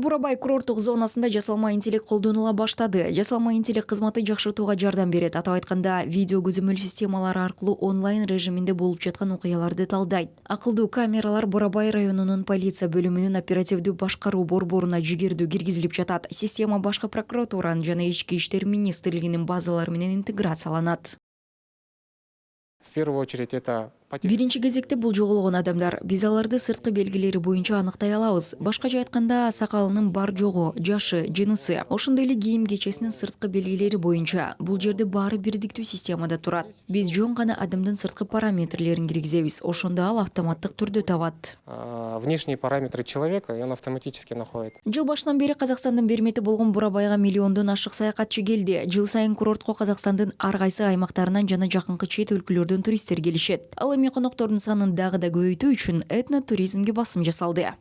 Бурабай курорттук зонасында жасалма интеллект колдонула баштады. Жасалма интеллект кызматы жакшыртууга жардам берет. Атап айтканда, видео көзөмөл системалары аркылуу онлайн режиминде болуп жаткан окуяларды талдайт. Акылдуу камералар Бурабай районунун полиция бөлүмүнүн оперативдүү башкаруу борборуна жигердүү киргизилип жатат. Система башкы прокуратуранын жана ички иштер министрлигинин базалары менен интеграцияланат. В первую очередь это Биринчи кезекте бул жоголгон адамдар. Биз аларды сырткы белгилери боюнча аныктай алабыз. Башкача айтканда, сакалынын бар жогу, жашы, жынысы, ошондой эле кийим кечесинин сырткы белгилери боюнча. Бул жерде баары бирдиктүү системада турат. Биз жөн гана адамдын сырткы параметрлерин киргизебиз. Ошондо ал автоматтык түрдө табат. Внешние параметры человека, и он автоматически находит. Жыл башынан бери Казакстандын бермети болгон Бурабайга миллиондон ашык саякатчы келди. Жыл сайын курортко Казакстандын ар кайсы аймактарынан жана жакынкы чет өлкөлөрдөн туристтер келишет. Ал эми коноктордун санын дагы да көбөйтүү үчүн этнотуризмге басым жасалды.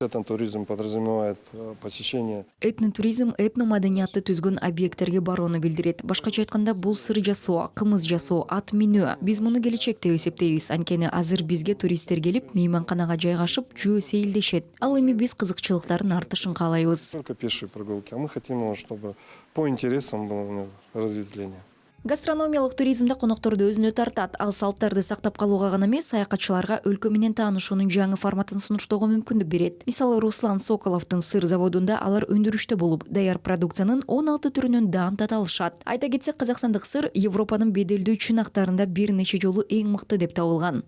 Этнотуризм подразумевает посещение. Этнотуризм этномаданиятты түзгөн объекттерге барууну билдирет. Башкача айтканда, бул сыр жасоо, кымыз жасоо, ат минөө. Биз муну келечек деп эсептейбиз. Анткени азыр бизге туристтер келип, мейманканага жайгашып, жөө сейилдешет. Ал эми биз кызыкчылыктардын артышын каалайбыз. Только пешие прогулки, а мы хотим, чтобы по интересам было разветвление. Гастрономиялык туризмде конокторду өзүнө тартат. Ал салттарды сактап калууга гана эмес, саякатчыларга өлкө менен таанышуунун жаңы форматын сунуштоого мүмкүндүк берет. Мисалы, Руслан Соколовдун сыр заводунда алар өндүрүштө болуп, даяр продукциянын 16 түрүнөн даам тата алышат. Айта кетсек, казакстандык сыр Европанын беделдүү чынактарында бир нече жолу эң мыкты деп табылган.